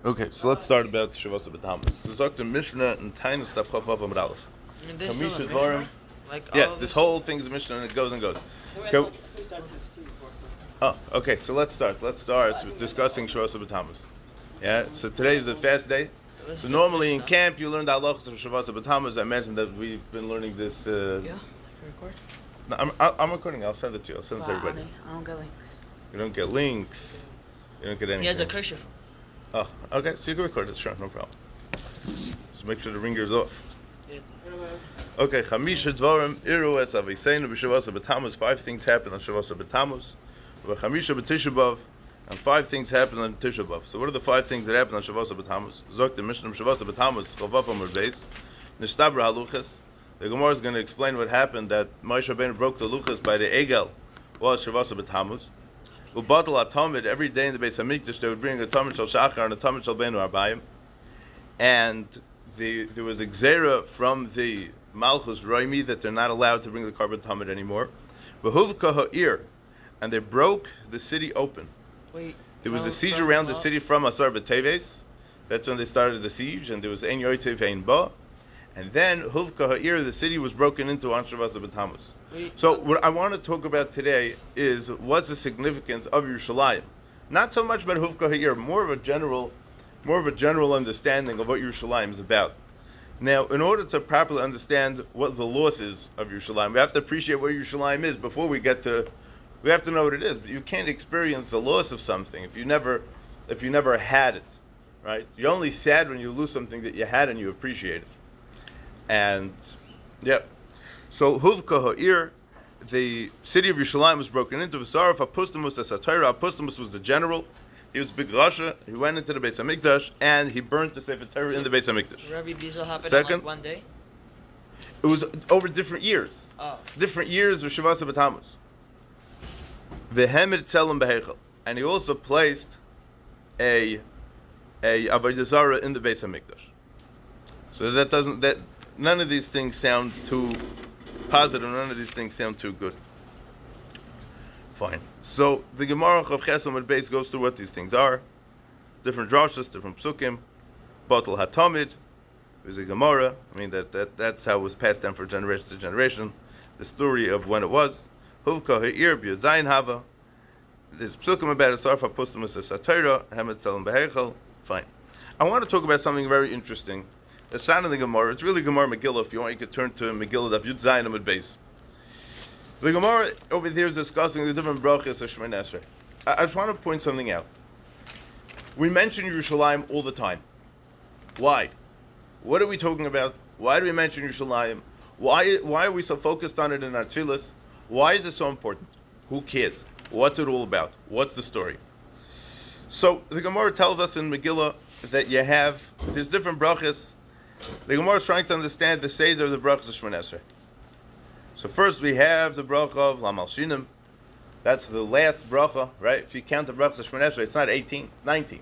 Okay, so let's start about Shavasa Betmuz. So Zok the Mishnah and Tainus Daf Chav Vav Amud Aleph. I mean, there's still a Hamisha Mishnah? Dvarim. Like Yeah, all this this whole thing's a Mishnah and it goes and goes. Okay. Oh, okay. So let's start. Let's start with discussing Shavasa Betmuz. Yeah. So today is a fast day. So normally in camp you learn the halachas of Shavasa Betmuz. I imagine that we've been learning this. Yeah, you record? No, I'm recording. I'll send it to you. I'll send it to everybody. I don't get links. You don't get links. You don't get anything. He has a kosher phone. Oh, okay. So you can record it. Sure, no problem. Just make sure the ringer's off. Yeah, it's Okay, Chamisha Dvarim Iru Es Aviseinu b'Shavasa Betmuz. 5 things happen on Shavasa Betmuz. Chamisha b'Tisha B'av, and 5 things happen on Tisha B'av. So what are the 5 things that happen on Shavasa Betmuz? Zok the Mishnah Shavasa Betmuz Chavav Amud Beis Nishtabra Haluchas. The Gemara is going to explain what happened that Moshe Rabbeinu broke the luchas by the Egel while Shavasa Betmuz. Ubatal Atamid, every day in the Beis Hamikdash they would bring a Tamid Shal Shachar and a Tamid Shal Beinu Arbayim, and there was a gzera from the Malchus Roimi that they're not allowed to bring the carbon Tamid anymore. V'huvka ha'ir, and they broke the city open. Wait, There was a siege around the city from Asar B'Teves. That's when they started the siege, and there was Ein Yoitzev Ein Ba. And then Huvka ha'ir, the city was broken into on Shavasa Betmuz. So what I want to talk about today is what's the significance of Yerushalayim. Not so much about Huvka ha'ir, more of a general understanding of what Yerushalayim is about. Now, in order to properly understand what the loss is of Yerushalayim, we have to appreciate what Yerushalayim is before we have to know what it is. But you can't experience the loss of something if you never had it, right? You're only sad when you lose something that you had and you appreciate it. And yeah, so Huvka ha'ir, the city of Yerushalayim was broken into. V'saraf Apustamus as Satira. Apustamus was the general. He was big Rasha. He went into the Beis Hamikdash and he burnt the Sefer Torah in the Beis Hamikdash. Rabbi Bizel happened Second, in like one day? It was over different years. Oh. Different years of Shavasa Betmuz. V'hemid tzelem behechel, and he also placed a avodah zarah in the Beis Hamikdash. So none of these things sound too positive. None of these things sound too good. Fine. So the Gemara of Chesam and Beis goes through what these things are. Different drashas, different psukim. Batal hatamid. There's a Gemara. I mean that's how it was passed down from generation to generation. The story of when it was. Huvka ha'ir b'yod zayin hava. There's psukim about it. Sarfa pustamus esatira. Hemet tzelem behechel. Fine. I want to talk about something very interesting. It's found in the Gemara. It's really Gemara Megillah. If you want, you could turn to Megillah Daf Yud Zayin Amud Beis. The Gemara over there is discussing the different brachas of Shemoneh Esrei. I just want to point something out. We mention Yerushalayim all the time. Why? What are we talking about? Why do we mention Yerushalayim? Why are we so focused on it in our tefillas? Why is it so important? Who cares? What's it all about? What's the story? So the Gemara tells us in Megillah that there's different brachas. The Gemara is trying to understand the seder of the brachas of Shemoneh Esrei. So first we have the bracha of Lamal Shinim. That's the last bracha, right? If you count the brachas of Shemoneh Esrei, it's not 18, it's 19.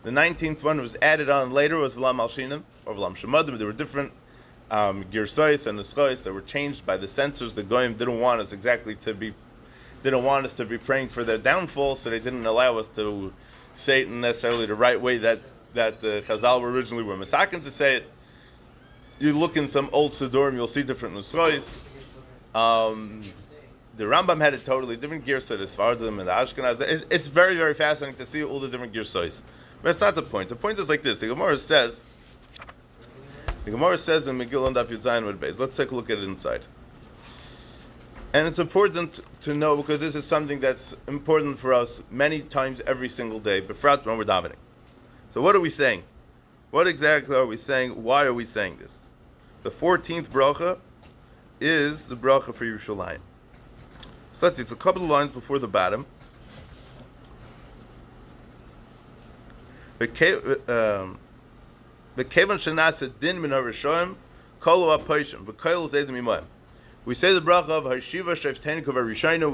The 19th one was added on later, was Lamal Shinim, or Lam Shemadim. There were different girsais and neschais that were changed by the censors. The Goyim didn't want us to be praying for their downfall, so they didn't allow us to say it necessarily the right way that Chazal originally were masakin to say it. You look in some old Sidurim, you'll see different nusrois. The Rambam had a totally different girsah, the Sfardim and the Ashkenaz. It's very, very fascinating to see all the different girsahs. But that's not the point. The point is like this. The Gemara says in Megillah Daf Yud Zayin Amud Beis. Let's take a look at it inside. And it's important to know because this is something that's important for us many times every single day, befrat when we're davening. So what are we saying? What exactly are we saying? Why are we saying this? The 14th bracha is the bracha for Yerushalayim. So let's see, it's a couple of lines before the bottom. V'kevan shenasa din min harishayim kolu ha'poishim v'koil zedem imayim. We say the bracha of Hashiva Shoftein Kavar Rishayna.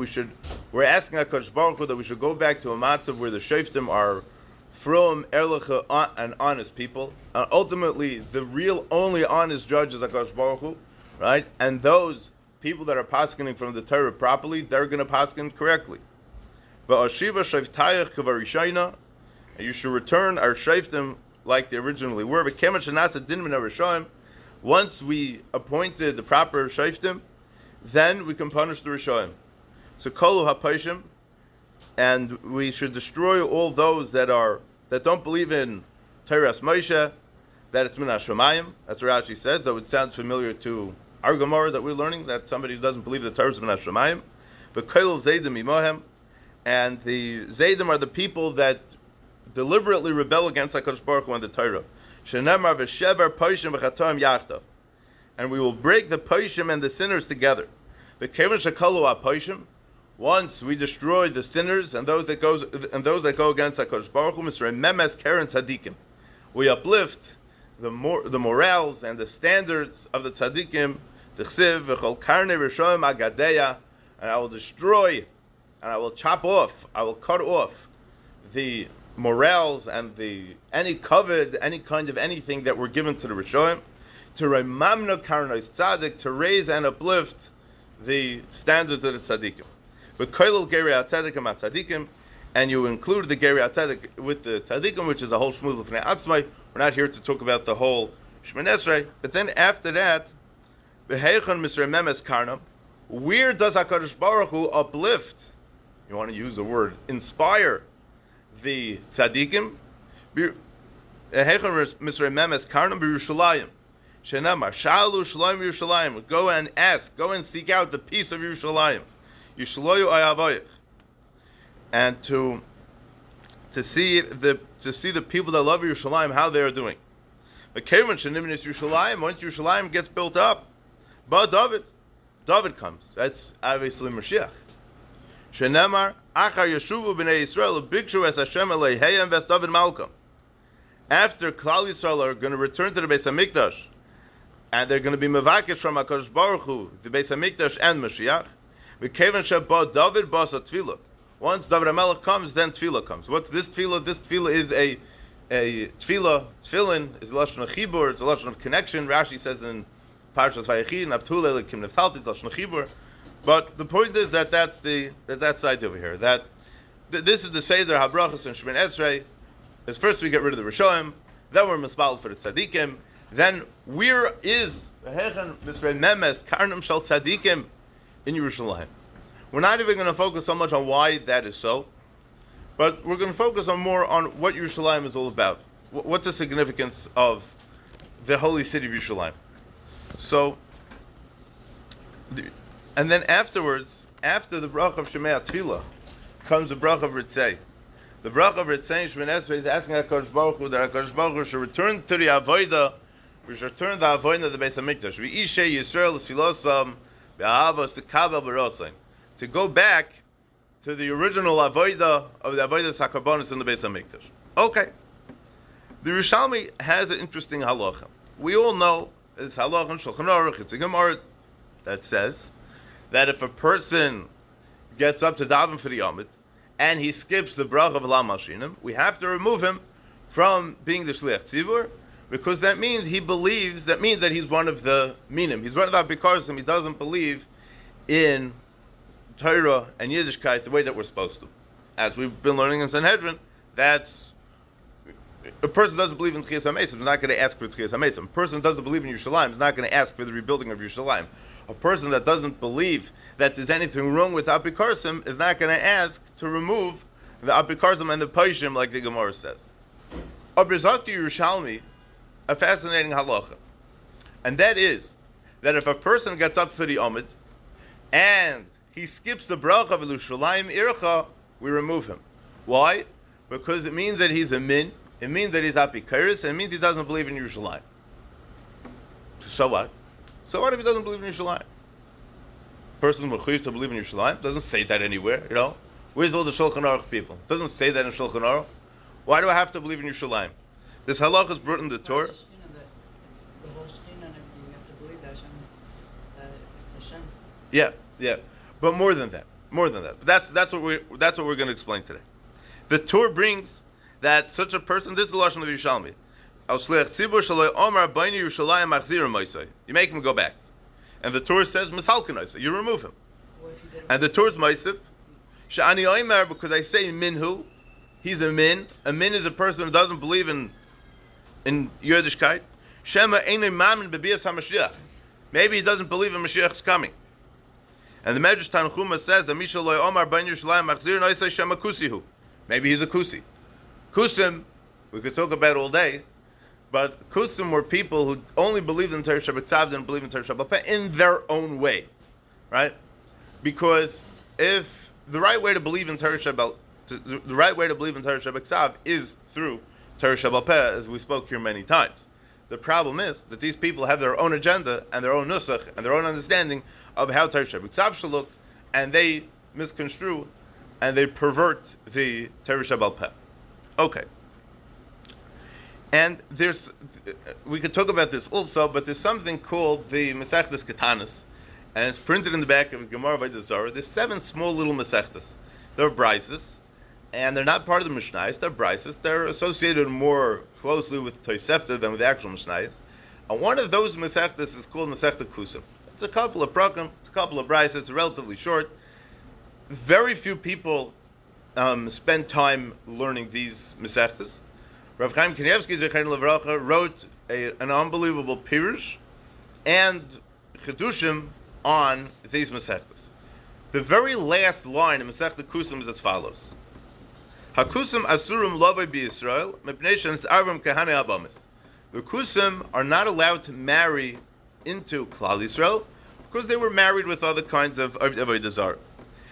We're asking HaKadosh Baruch Hu that we should go back to a matzav where the Shoftim are from Erlecha and honest people. Ultimately, the real only honest judge is HaKadosh Baruch Hu, right? And those people that are paskening from the Torah properly, they're going to pasken correctly. V'ashiva Shoftayach Kavar Rishayna. And you should return our Shoftim like they originally were. But once we appointed the proper shoftim, then we can punish the Rishonim. So kolu haposhim, and we should destroy all those that don't believe in Torah's Moshe, that it's min hashamayim. That's what Rashi says. Though it sounds familiar to our Gemara that we're learning, that somebody who doesn't believe that Torah is min hashamayim. But kolu zaydim imohem, and the zaydim are the people that deliberately rebel against HaKadosh Baruch Hu and the Torah. Shenemar v'shever poshim v'chatoim yachtav, and we will break the poshim and the sinners together. But kevin shekalu haposhim, once we destroy the sinners and those that go against HaKadosh Baruch Hu, Mr. Memes Karen Tzadikim, we uplift the morals and the standards of the Tzadikim. T'chsiv v'chol karne rishoim agadeya, and I will destroy, and I will chop off, I will cut off the morals and any covet, any kind of anything that were given to the Rishonim, to remamna karnos tzaddik, to raise and uplift the standards of the tzaddikim. But koilel geri tzaddikim tzaddikim, and you include the geri tzaddik with the tzaddikim, which is a whole shmuz l'fnei atzmai. We're not here to talk about the whole Shmoneh Esrei. But then after that, beheichon misrei memes karnam, where does HaKadosh Baruch Hu uplift? You want to use the word inspire the tzaddikim? Beheichon misrei memes karnam Birushlayim. Shenamar shalu shloim Yerushalayim. Go and ask. Go and seek out the peace of Yerushalayim. Yishloyu ayavoyich. And to see the people that love Yerushalayim, how they are doing. But Kevin Shenimnis Yerushalayim, once Yerushalayim gets built up, but David comes. That's obviously Mashiach. Shenemar achar yeshuvu b'nei Yisrael bikshu es Hashem eleiheim ves David Malcolm. After Klal Yisrael are going to return to the Beis Hamikdash, and they're going to be mevakesh from HaKadosh Baruch Hu, the Beis Hamikdash and Mashiach. V'kevan sheba David basa tefillah. Once David HaMelech comes, then tefillah comes. What's this tefillah? This tefillah is a tefillah. Tefillin is a lashon of chibur. It's a lashon of connection. Rashi says in Parshas Vayechi, Naftule lekim neftalti, it's lashon of chibur. But the point is that's the idea over here. That this is the Seder HaBrachos and Shmoneh Esrei. Is first we get rid of the Rishonim, then we're mispal for the Tzadikim. Then where is Hechan Misrei Memes Karnam Shal Tzadikim in Yerushalayim? We're not even going to focus so much on why that is so, but we're going to focus more on what Yerushalayim is all about. What's the significance of the holy city of Yerushalayim? So, and then afterwards, after the bracha of Shemei Tefillah, comes the bracha of Ritzei. The bracha of Ritzei Shmoneh Esrei is asking HaKadosh Baruch Hu that HaKadosh Baruch Hu should return to the Avodah, we should return the Avodah of the Beis HaMikdash. V'ishe Yisrael l'sfilosam v'ahava s'kabel v'rotzain. To go back to the original Avodah of the Avodah Sakarbonis in the Beis HaMikdash. Okay. The Yerushalmi has an interesting halacha. We all know this halacha in Shulchan Aruch, it's a Gemara that says that if a person gets up to daven for the Yomid and he skips the bracha of Lam Hashinim, we have to remove him from being the Shliach Tzibur, because that means that he's one of the Minim. He's one of the Abikarim. He doesn't believe in Torah and Yiddishkeit the way that we're supposed to. As we've been learning in Sanhedrin, that's a person doesn't believe in Tchias HaMesim is not going to ask for Tchias HaMesim. A person doesn't believe in Yerushalayim is not going to ask for the rebuilding of Yerushalayim. A person that doesn't believe that there's anything wrong with Apikarsim is not going to ask to remove the Apikarsim and the Paishim, like the Gemara says. Abrizakti Yerushalmi, a fascinating halacha, and that is that if a person gets up for the Omid and he skips the bracha of Yerushalayim Ircha, we remove him. Why? Because it means that he's a min. It means that he's Apikaris, and it means he doesn't believe in Yerushalayim. So what? So what if he doesn't believe in Yerushalayim? Person mechuyev to believe in Yerushalayim doesn't say that anywhere. Where's all the Shulchan Aruch people? Doesn't say that in Shulchan Aruch. Why do I have to believe in Yerushalayim? This halach is brought in the Torah. The whole Shechina and everything, you have to believe that Hashem is, it's Hashem. Yeah. But more than that. But that's what we're going to explain today. The Torah brings that such a person, this is the lashon of Yerushalmi. Al shliach tzibur shaloi omar b'nei Yerushalayim machzir moisei. You make him go back, and the Torah says misalkin moisei. You remove him, and the Torah's moisif she'ani oimer, because I say minhu, he's a min. A min is a person who doesn't believe in in Yiddishkeit. Shema einay mamin bebias HaMashiach. Maybe he doesn't believe a Mashiach is coming. And the Medrash Tanchuma says, Amisha loy omar ben Yerushalayim machzir noisei shema kusihu. Maybe he's a kusi. Kusim, we could talk about all day, but kusim were people who only believed in Torah Shabbat and believed in Torah Shabbat in their own way, right? Because if the right way to believe in Torah Shabbat, the right way to believe in Torah Shabbat is through Torah Shabbat, as we spoke here many times. The problem is that these people have their own agenda and their own nusach and their own understanding of how Torah Shabbat should look, and they misconstrue and they pervert the Torah Shabbat. Okay. And we could talk about this also, but there's something called the Masechtas Ketanis, and it's printed in the back of Gemara Vayda. There's 7 small little Masechtas. They're brises, and they're not part of the Mishnayos. They're brises. They're associated more closely with Tosefta than with the actual Mishnayos. And one of those Masechtas is called Masechta Kusim. It's a couple of prakim, it's a couple of brises. It's relatively short. Very few people spend time learning these Masechtas. Rav Chaim Kanievsky Zechayin Levracha wrote an unbelievable pirush and chedushim on these Masechtas. The very last line in Masechta Kusim is as follows: Hakusim asurum lovei b'Yisrael mepnei shenisarvim kahane abamis. The Kusim are not allowed to marry into Klal Yisrael because they were married with other kinds of avodah zarah.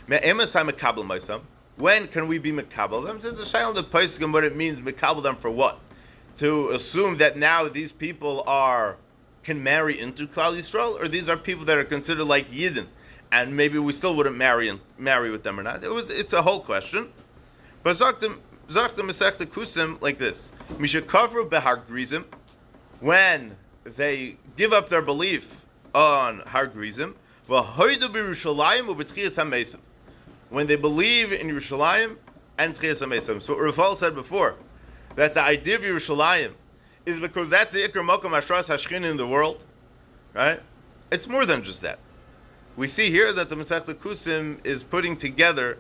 Me'emes ha'mekabel ma'asam. When can we be mekabel them? Since the shayla the poskim, what it means mekabel them for what? To assume that now these people can marry into Klal Yisrael, or these are people that are considered like Yidden, and maybe we still wouldn't marry with them or not. It's a whole question. But Zakta Masechta Kusim like this: Mishakavru behar grizim, when they give up their belief on har grizim, v'hoidu Birushalaim ubetchiyas hamesim, when they believe in Yerushalayim and Tchiyas HaMesim. So what Rafal said before, that the idea of Yerushalayim is because that's the Ikar Mokum Ashras Hashchin in the world, right? It's more than just that. We see here that the Masechta Kusim is putting together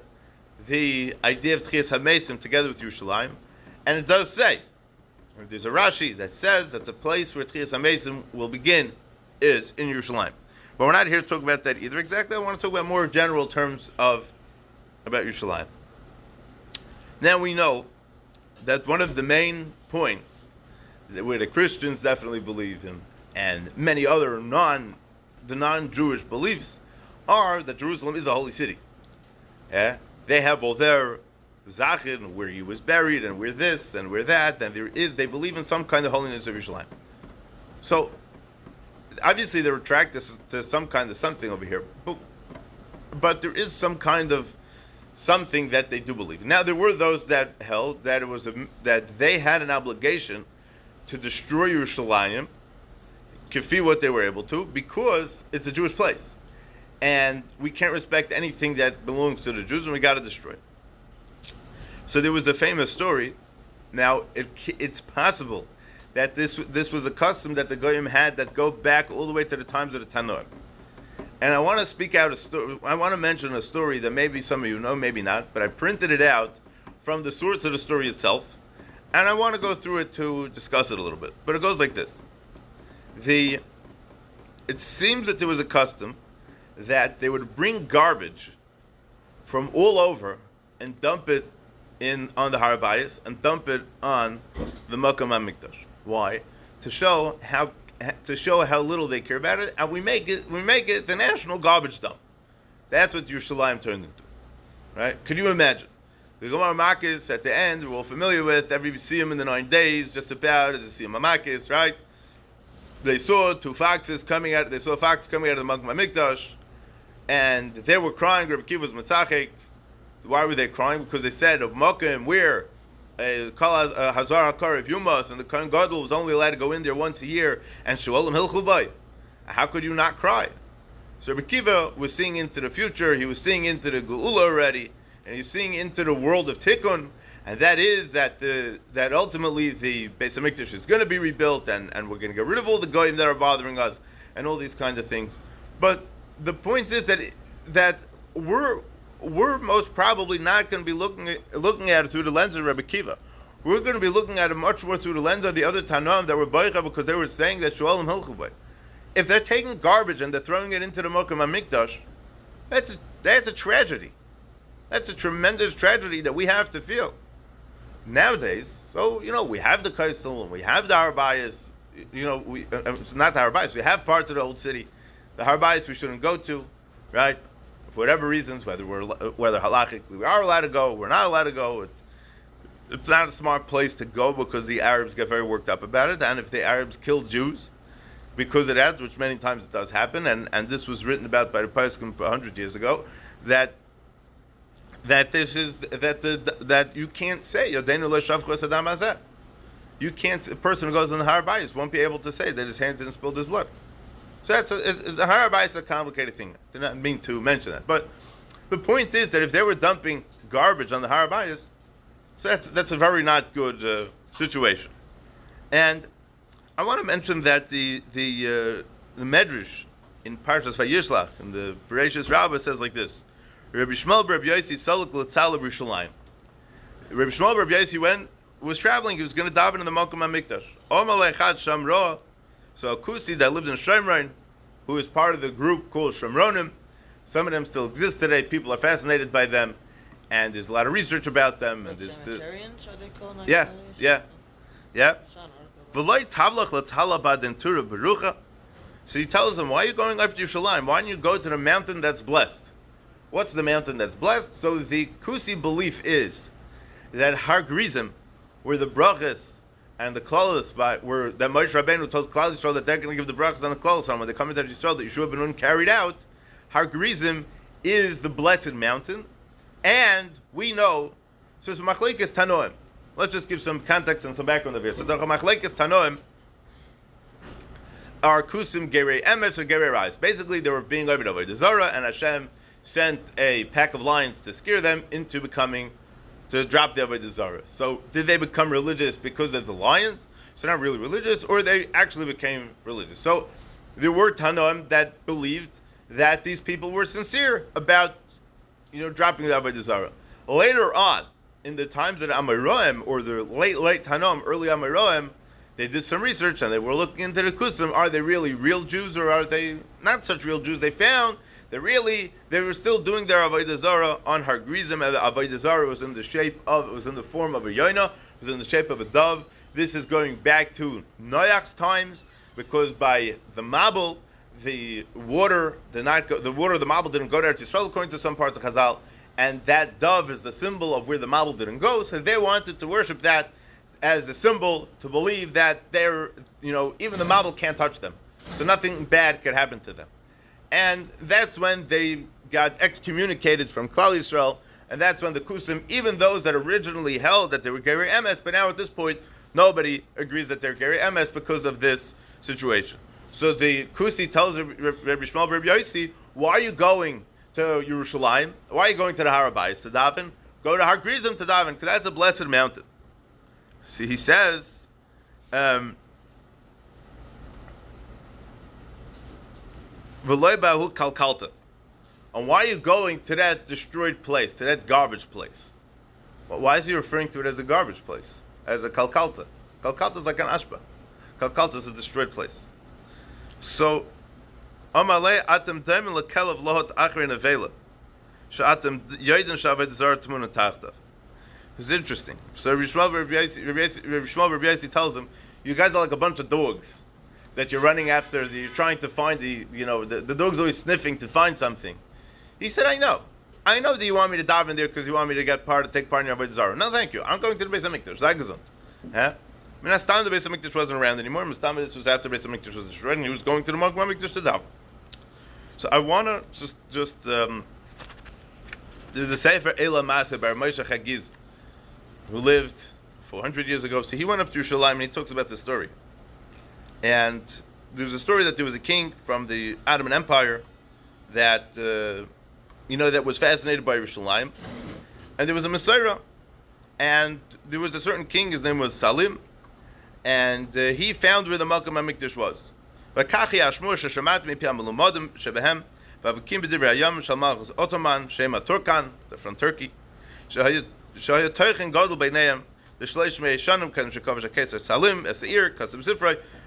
the idea of Tchiyas HaMesim together with Yerushalayim, and it does say, there's a Rashi that says that the place where Tchiyas HaMesim will begin is in Yerushalayim. But we're not here to talk about that either exactly. I want to talk about more general terms about Yerushalayim. Now we know that one of the main points where the Christians definitely believe in, and many other non-Jewish beliefs, are that Jerusalem is a holy city. Yeah, they have both their Zachin, where he was buried, and where this and where that, and they believe in some kind of holiness of Yerushalayim. So obviously they retract this to some kind of something over here, but there is some kind of something that they do believe. Now there were those that held that that they had an obligation to destroy Yerushalayim, kafi what they were able to, because it's a Jewish place, and we can't respect anything that belongs to the Jews, and we got to destroy it. So there was a famous story. Now it's possible that this was a custom that the Goyim had that go back all the way to the times of the Tanoim. And I want to speak out a story. I want to mention a story that maybe some of you know, maybe not, but I printed it out from the source of the story itself, and I want to go through it to discuss it a little bit. But it goes like this: it seems that there was a custom that they would bring garbage from all over and dump it on the Har Bayis and dump it on the Makam HaMikdash. Why? To show how little they care about it, and we make it the national garbage dump. That's what Yerushalayim turned into, right? Could you imagine? The Gemara Makis at the end, we're all familiar with. Every see him in the 9 days, just about as a Siyam Makis, right? They saw two foxes coming out. They saw a fox coming out of the Makam HaMikdash, and they were crying. Rabbi Kiva was Matzachek. Why were they crying? Because they said of Makam, where Kol Hazar Hakar of Yumas, and the Kohen Gadol was only allowed to go in there once a year, and Shuolim Hilchu Bay. How could you not cry? So Rabbi Kiva was seeing into the future. He was seeing into the Geula already, and he's seeing into the world of Tikkun, and that is that ultimately the Beis Hamikdash is going to be rebuilt, and we're going to get rid of all the goyim that are bothering us, and all these kinds of things. But the point is that we're most probably not going to be looking at it through the lens of Rabbi Kiva. we're going to be looking at it much more through the lens of the other Tanoim that were Boicha because they were saying that Shualim Hilchu Bay. If they're taking garbage and they're throwing it into the Mokum HaMikdash, that's a tragedy. That's a tremendous tragedy that we have to feel. Nowadays, so, we have the Kaisel and we have the Harbayas, it's not the Harbayas, we have parts of the old city. The Harbayas we shouldn't go to, right? For whatever reasons, whether halachically we are allowed to go, we're not allowed to go. It's not a smart place to go because the Arabs get very worked up about it. And if the Arabs kill Jews because of that, which many times it does happen, and this was written about by the Poskim 100 years ago, that you can't say Yodeinu lo shavchos adam hazeh. You can't. A person who goes on the Har Bayis won't be able to say that his hands didn't spill his blood. So the Har Bayis is a complicated thing. I did not mean to mention that, but the point is that if they were dumping garbage on the Har Bayis, so that's a very not good situation. And I want to mention that the Medrash in Parshas Vayishlach in the Bereshis Rabbah says like this: Rabbi Shmuel Bar Yosi Saluk L'Tzal B'Yerushalayim. Rabbi Shmuel Bar Yosi was traveling. He was going to daven in the Mokum HaMikdash. Omer Lechad Shamroa. So a Kusi that lived in Shomron, who is part of the group called Shomronim. Some of them still exist today. People are fascinated by them, and there's a lot of research about them. And there's Sanitarians, are they called? Yeah. So he tells them, why are you going up to Yerushalayim? Why don't you go to the mountain that's blessed? What's the mountain that's blessed? So the Kusi belief is that Har Gerizim, where the brachas and the klalos were that Moshe Rabbeinu told Klal Yisrael that they're going to give the brachas on the klalos when they come into Yisrael, that Yeshua ben Nun carried out. Har Gerizim is the blessed mountain, and we know. So it's Machlekes Tanoim. Let's just give some context and some background of here. So the Machlekes Tanoim are Kusim Gerei Emes or Gerei Rais. Basically, they were being over the Zorah, and Hashem sent a pack of lions to scare them into to drop the Avodah Zarah. So did they become religious because of the lions? So not really religious, or they actually became religious. So there were Tanoim that believed that these people were sincere about, dropping the Avodah Zarah. Later on, in the times of the Amoraim, or the late Tanoim, early Amoraim, they did some research and they were looking into the Kusim. Are they really real Jews or are they not such real Jews? They found that really they were still doing their Avodah Zarah on Har Gerizim, and the Avodah Zarah was in the form of a yoina, was in the shape of a dove. This is going back to Noach's times, because by the Mabul, the water of the Mabul didn't go there to Yisrael, according to some parts of Chazal, and that dove is the symbol of where the Mabul didn't go. So they wanted to worship that as a symbol, to believe that even the Mabul can't touch them, so nothing bad could happen to them. And that's when they got excommunicated from Klal Yisrael, and that's when the Kusim, even those that originally held that they were Gerei Emes, but now at this point, nobody agrees that they're Gerei Emes because of this situation. So the Kusi tells Rabbi Shmuel Bar Yosi, why are you going to Yerushalayim? Why are you going to the Har Bayis to daven? Go to Har Gerizim to daven, because that's a blessed mountain. See, he says, V'loi ba'hu kalkalta. And why are you going to that destroyed place, to that garbage place? Well, why is he referring to it as a garbage place? As a kalkalta. Kalkalta is like an ashba. Kalkalta is a destroyed place. So, Amalei atem daimin lekelav lohot achri nevela. Sh'atem yoidin shaved zar tmuna tachtav. It's interesting. So Rabbi Shmuel Bar Yosi tells him, you guys are like a bunch of dogs that you're running after. You're trying to find the dog's always sniffing to find something. He said, I know that you want me to dive in there because you want me to take part in your Avodah Zarah. No, thank you. I'm going to the Beis HaMikdash. Sei gesund. The Beis HaMikdash wasn't around anymore. This was after Beis HaMikdash was destroyed, and he was going to the Mokum HaMikdash to daven. So I want to just there's a Sefer Eila Maseh by Moshe Chagiz, who lived 400 years ago. So he went up to Yerushalayim and he talks about the story. And there's a story that there was a king from the Ottoman Empire that that was fascinated by Yerushalayim, and there was a Messiah, and there was a certain king. His name was Salim, and he found where the Mokum HaMikdash was. V'kachi ashmur sheshamat mipi hamelumodim shebehem v'abakim b'divrei hayom shel malchus Ottoman shema Turkan, they're from Turkey. Shahaya toichen gadol beineim.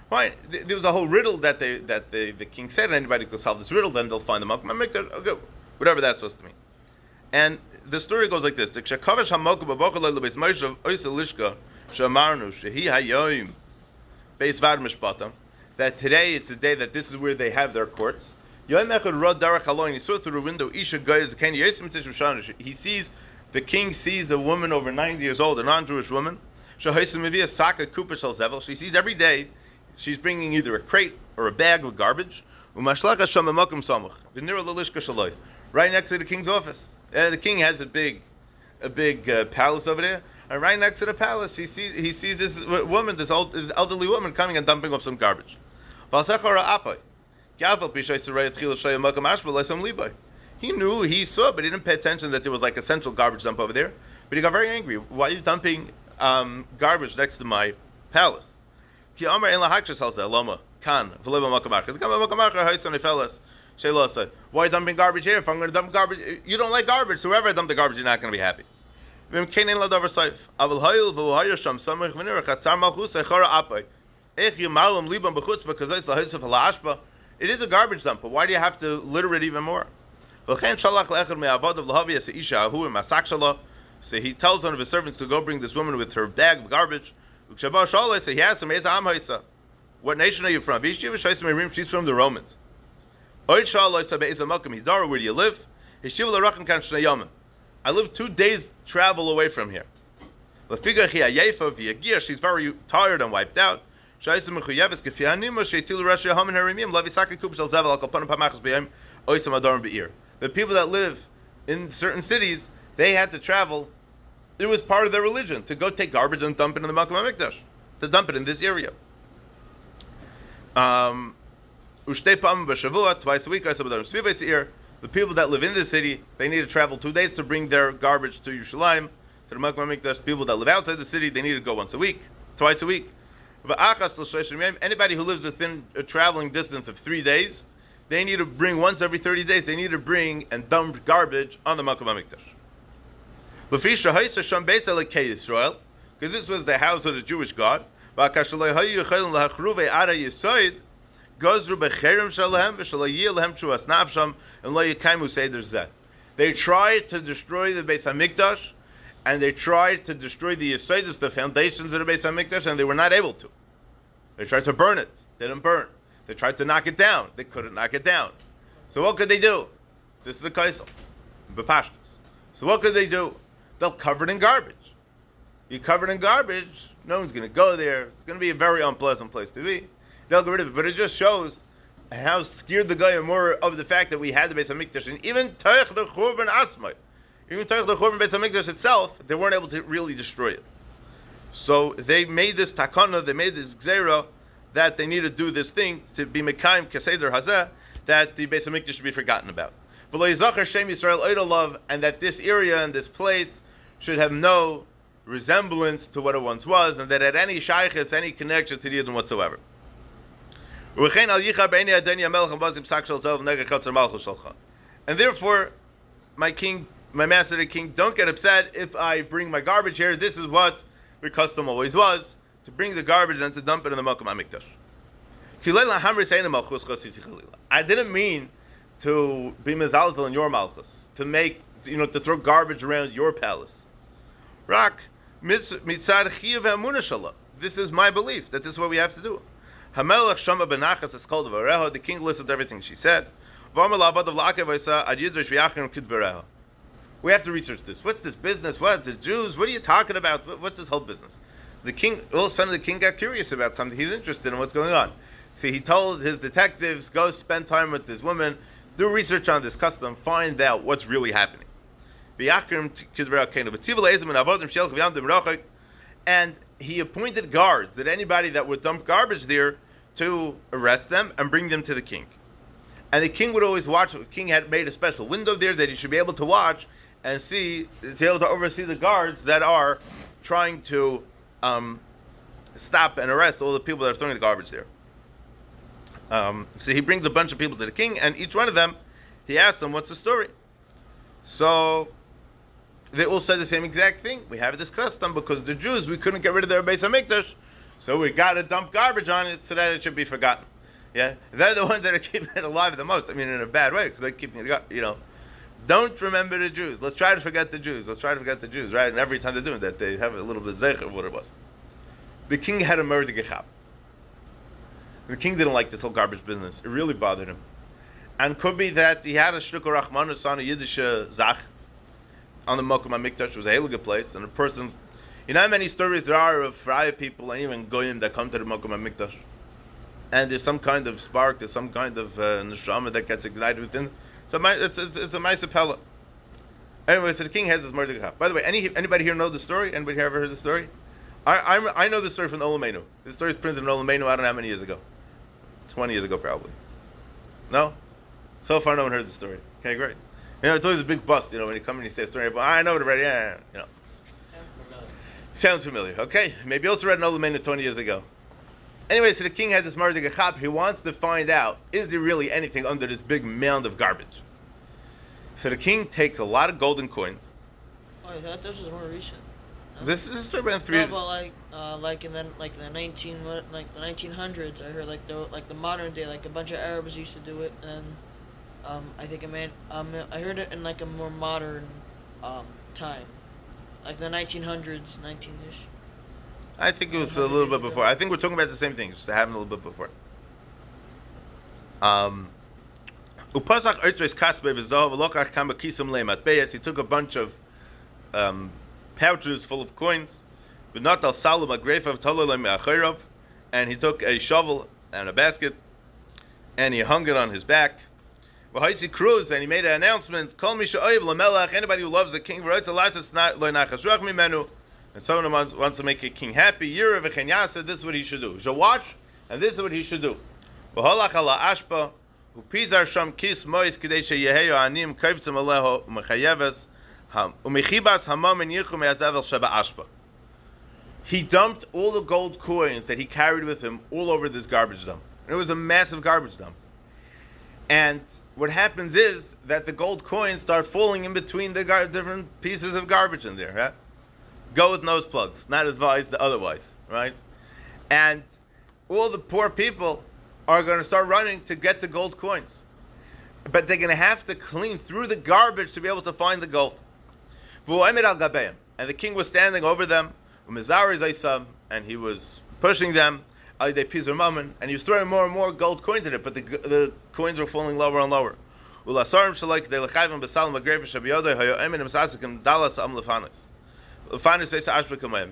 Fine. There was a whole riddle that the king said, and anybody could solve this riddle, then they'll find the Malkum HaMikdash. Okay, whatever that's supposed to mean. And the story goes like this: that today it's the day that this is where they have their courts. He saw through the window. The king sees a woman over 90 years old, a non-Jewish woman. She sees every day she's bringing either a crate or a bag of garbage. Right next to the king's office. The king has a big palace over there, and right next to the palace, he sees this woman, this elderly woman, coming and dumping off some garbage. He knew, he saw, but he didn't pay attention that there was like a central garbage dump over there. But he got very angry. Why are you dumping garbage next to my palace? Why are you dumping garbage here? If I'm going to dump garbage, you don't like garbage. So wherever I dump the garbage, you're not going to be happy. It is a garbage dump, but why do you have to litter it even more? So he tells one of his servants to go bring this woman with her bag of garbage. He asked him, what nation are you from? She's from the Romans. Where do you live? I live 2 days travel away from here. She's very tired and wiped out. The people that live in certain cities, they had to travel. It was part of their religion to go take garbage and dump it in the Malkum HaMikdash, to dump it in this area. Twice a week, the people that live in the city, they need to travel 2 days to bring their garbage to Yerushalayim, to the Malkum HaMikdash. People that live outside the city, they need to go twice a week. Anybody who lives within a traveling distance of 3 days, they need to bring once every 30 days, they need to bring and dump garbage on the Malkum HaMikdash. Because this was the house of the Jewish God. They tried to destroy the Beis HaMikdash, and they tried to destroy the Yesodis, the foundations of the Beis HaMikdash, and they were not able to. They tried to burn it. They didn't burn. They tried to knock it down. They couldn't knock it down. So what could they do? This is the Kaisel. Bepashtus. So what could they do? They'll cover it in garbage. You cover it in garbage, no one's going to go there. It's going to be a very unpleasant place to be. They'll get rid of it. But it just shows how scared the guy more of the fact that we had the Beis HaMikdash. And even Toich the Churban Atzmai, even Toich the Churban Beis HaMikdash itself, they weren't able to really destroy it. So they made this takana, they made this gzeira, that they need to do this thing to be mekayim keseder hazeh, that the Beis HaMikdash should be forgotten about. V'lo yizacher Shem Yisrael oidolav, and that this area and this place should have no resemblance to what it once was, and that at any shaykhis, any connection to the Yidden whatsoever. And therefore, my master the king, don't get upset if I bring my garbage here. This is what the custom always was, to bring the garbage and to dump it in the Malkum HaMikdash. I didn't mean to be mezalzel in your malchus, to make, to throw garbage around your palace. Rak mitzad chiyav ha'emunah shala. This is my belief that this is what we have to do. Hamelach shama benachas is called v'areha. The king listened to everything she said. We have to research this. What's this business? What the Jews? What are you talking about? What's this whole business? The king, all of a sudden, the king got curious about something. He was interested in what's going on. See, he told his detectives, go spend time with this woman, do research on this custom, find out what's really happening. And he appointed guards, that anybody that would dump garbage there, to arrest them and bring them to the king. And the king would always watch. The king had made a special window there that he should be able to watch and to be able to oversee the guards that are trying to stop and arrest all the people that are throwing the garbage there. So he brings a bunch of people to the king, and each one of them, he asks them, what's the story? So they all said the same exact thing. We have this custom because the Jews, we couldn't get rid of their Beis HaMikdash, so we got to dump garbage on it so that it should be forgotten. Yeah, they're the ones that are keeping it alive the most. I mean, in a bad way, because they're keeping it, Don't remember the Jews. Let's try to forget the Jews. Right? And every time they're doing that, they have a little bit of zecher of what it was. The king had a murder gechab. The king didn't like this whole garbage business. It really bothered him. And could be that he had a shtukar rachmanus on a Yiddish zach on the Mokum HaMikdash, which was a heilige place, and a person, how many stories there are of Fraya people and even Goyim that come to the Mokum HaMikdash, and there's some kind of spark, there's some kind of neshama that gets ignited within. So it's a Maisa Pella. Anyway, so the king has this murder gechab. By the way, anybody here know the story? Anybody here ever heard the story? I know the story from the Olamenu. This story is printed in Olamenu, I don't know how many years ago. 20 years ago, probably. No? So far, no one heard the story. Okay, great. It's always a big bust, when you come and you say a story. But I know it already. Sounds familiar. Okay, maybe you also read an Olamenu 20 years ago. Anyway, so the king has this murder gechab. He wants to find out, is there really anything under this big mound of garbage? So the king takes a lot of golden coins. Oh, I thought this was more recent. No? This is around 3 years. No, but like in the 1900s, I heard the modern day, like a bunch of Arabs used to do it, and I think I heard it in like a more modern time, like the 1900s, 19ish. I think it was a little bit before. I think we're talking about the same thing, just happened a little bit before. He took a bunch of pouches full of coins, and he took a shovel and a basket, and he hung it on his back. And he made an announcement: anybody who loves the king, and someone wants to make a king happy, this is what he should do. He should watch, and this is what he should do. He dumped all the gold coins that he carried with him all over this garbage dump. And it was a massive garbage dump. And what happens is that the gold coins start falling in between the different pieces of garbage in there. Right? Go with nose plugs, not advised otherwise, right? And all the poor people are going to start running to get the gold coins. But they're going to have to clean through the garbage to be able to find the gold. And the king was standing over them, and he was pushing them, and he was throwing more and more gold coins in it, but the coins were falling lower and lower. He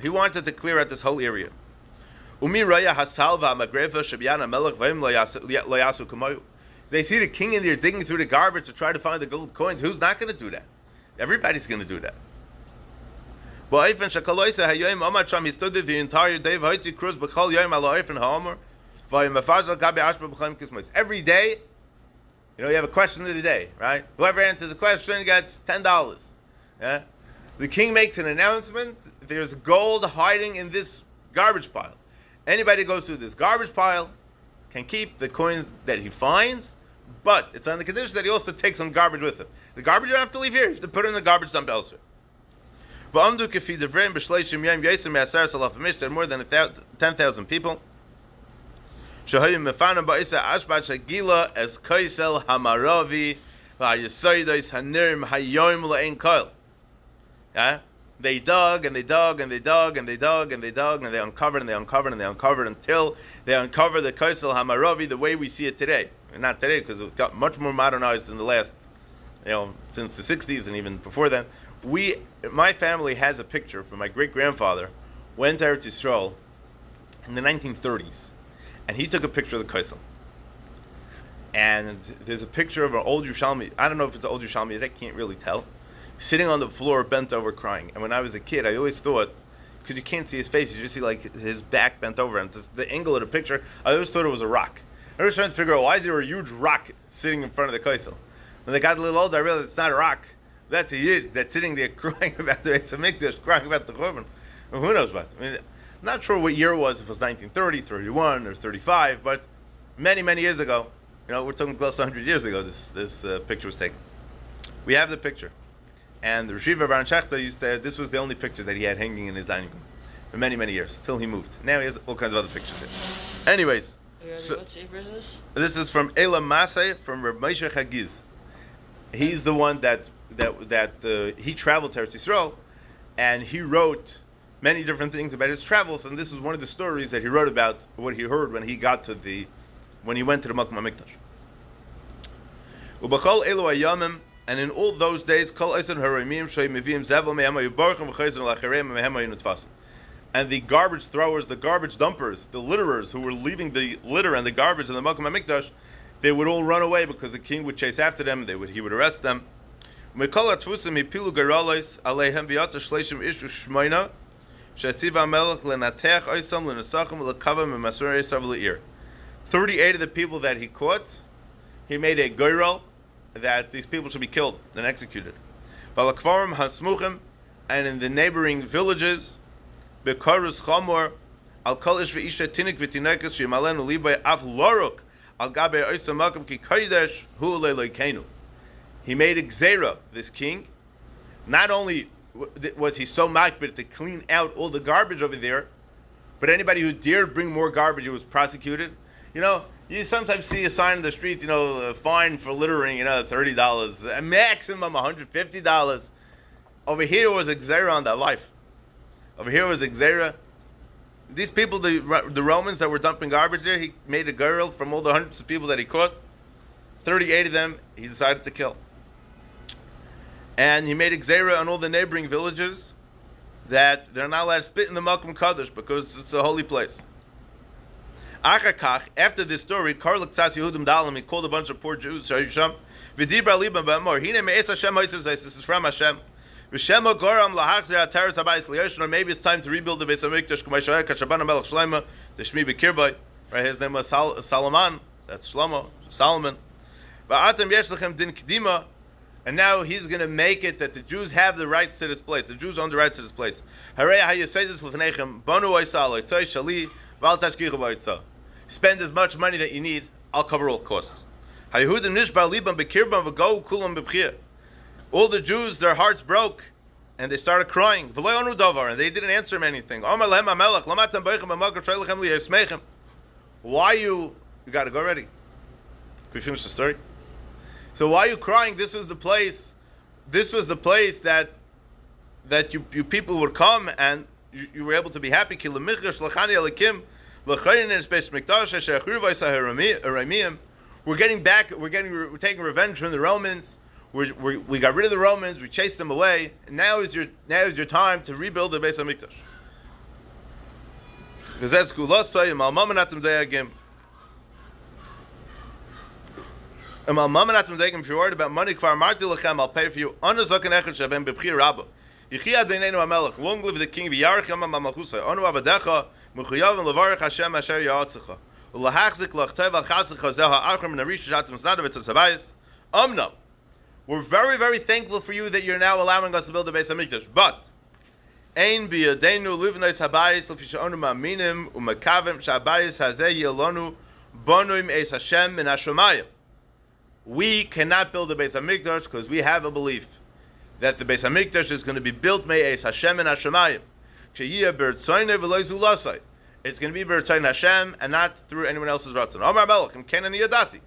wanted to clear out this whole area. They see the king in there digging through the garbage to try to find the gold coins. Who's not going to do that? Everybody's going to do that. He stood there the entire day. Every day, you have a question of the day, right? Whoever answers the question gets $10. Yeah? The king makes an announcement. There's gold hiding in this garbage pile. Anybody who goes through this garbage pile can keep the coins that he finds, but it's on the condition that he also takes some garbage with him. The garbage you don't have to leave here. You have to put it in the garbage dump elsewhere. There are more than 10,000 people. Yeah? They dug and they dug and they dug and they dug and they dug and they uncovered and they uncovered and they uncovered until they uncovered the Kaisel Hamaravi the way we see it today. Not today, because it got much more modernized in the last, since the 60s and even before then. My family has a picture from my great-grandfather, went to Eretz Yisrael in the 1930s, and he took a picture of the Kaisel. And there's a picture of an old Yerushalmi, I don't know if it's an old Yerushalmi, I can't really tell, sitting on the floor, bent over, crying. And when I was a kid, I always thought, because you can't see his face, you just see his back bent over, and just the angle of the picture, I always thought it was a rock. I was trying to figure out, why is there a huge rock sitting in front of the Kaisel? When they got a little older, I realized it's not a rock. That's a Yid that's sitting there crying about the Beis HaMikdash, crying about the Churban. Well, who knows what? I'm not sure what year it was, if it was 1930, 31, or 35, but many, many years ago, we're talking close to 100 years ago, this picture was taken. We have the picture. And the Rishiva Baron Shechta this was the only picture that he had hanging in his dining room for many, many years, till he moved. Now he has all kinds of other pictures here. Anyways. So, what sefer is this? This is from Elam Maseh, from Reb Moshe Chagiz. He's the one that he traveled to Eretz Yisrael, and he wrote many different things about his travels, and this is one of the stories that he wrote about what he heard when he went to the Makom HaMikdash. Ubachol elu hayamim, and in all those days, kol eisen haramim shoy mivim zevel mehema yubarchim v'chayzim lachareim mehema yunutfasim. And the garbage throwers, the garbage dumpers, the litterers who were leaving the litter and the garbage in the Makom HaMikdash, they would all run away because the king would chase after them. He would arrest them. Mikol atfusim hipilu garalois aleihem v'yatza shleishim ishu shmoina shetiv hamelech lenatech oisam lenasachim lekavam v'masurei sav le'ir. 38 of the people that he caught, he made a goyrol that these people should be killed and executed. Balakvarim hasmuchim, and in the neighboring villages, bekarus chamor al kol ish ve'isha tinik v'tinekes shemalenu libay af loruk al gabe oisam makam ki kodesh hu le'leikenu. He made a gzera, this king. Not only was he so makbid to clean out all the garbage over there, but anybody who dared bring more garbage, was prosecuted. You know, you sometimes see a sign in the street, fine for littering, $30, a maximum $150. Over here was a gzera on that life. Over here was a gzera. These people, the Romans that were dumping garbage there, he made a girl from all the hundreds of people that he caught. 38 of them, he decided to kill. And he made a gzera on all the neighboring villages that they're not allowed to spit in the Makom Kadosh because it's a holy place. After this story, he called a bunch of poor Jews. This is from Hashem. Or maybe it's time to rebuild the Beis Hamikdash. Right, his name was Solomon. That's Solomon. And now he's going to make it that the Jews have the rights to this place. The Jews own the rights to this place. Spend as much money that you need. I'll cover all costs. All the Jews, their hearts broke, and they started crying. And they didn't answer him anything. Why you got to go already? Can we finish the story? So why are you crying? This was the place that you people would come and you were able to be happy. We're getting back. We're taking revenge from the Romans. We got rid of the Romans. We chased them away. And now is your time to rebuild the Beis Hamikdash. If you're worried about money, I'll pay for you. Long live the king. We're very, very thankful for you that you're now allowing us to build the Beis Hamikdash. But we cannot build the Beis Hamikdash because we have a belief that the Beis Hamikdash is going to be built me'es Hashem and Hashemayim. It's going to be B'Rtzayin Hashem and not through anyone else's ratzon. Omar Melech and Kenan Yadati,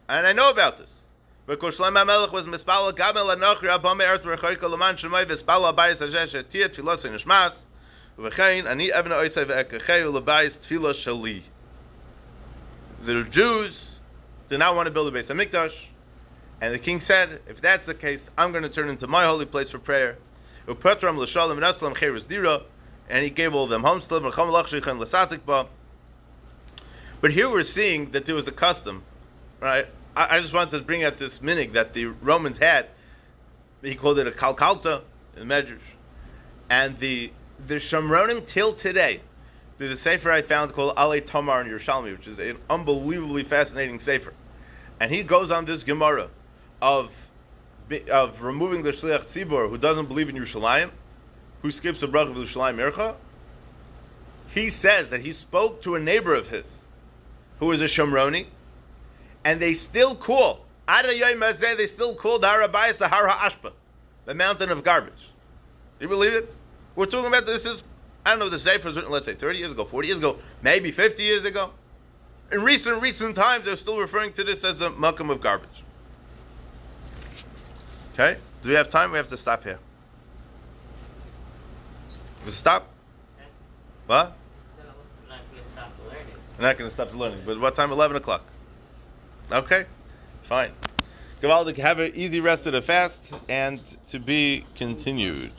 and I know about this because Shlomo Melech was mispala Gamel Anochri Abame Eretz B'Rechoyka L'man Shemay V'Spala Bayis Hashem Shetia Tfilas Nishmas U'Vechein Ani Evna Oisei V'Ekachei U'Lebayis Tfilas Shali. The Jews did not want to build a Beis Hamikdash, and the king said, if that's the case, I'm going to turn into my holy place for prayer. Upratram l'shalom v'naslam cheres dira, and he gave all of them homestead. But here we're seeing that there was a custom, right? I just wanted to bring out this minig that the Romans had. He called it a kalkalta in Medrash, and the Shomronim till today. There's a sefer I found called Alei Tamar in Yerushalmi, which is an unbelievably fascinating sefer. And he goes on this Gemara of removing the Shliach Tzibor who doesn't believe in Yerushalayim, who skips the bracha of Yerushalayim Ircha. He says that he spoke to a neighbor of his who was a Shomroni, and they still call, Ad Hayom Hazeh, they still call the Har HaBayis the Har HaAshpa. the mountain of garbage. Do you believe it? We're talking about this is, I don't know, the Sefer was written, let's say, 30 years ago, 40 years ago, maybe 50 years ago. In recent times, they're still referring to this as a makom of garbage. Okay? Do we have time? We have to stop here. We stop? What? We're not going to stop the learning. We're not going to stop the learning. But what time? 11 o'clock. Okay? Fine. Gavaldik, have an easy rest of the fast and to be continued.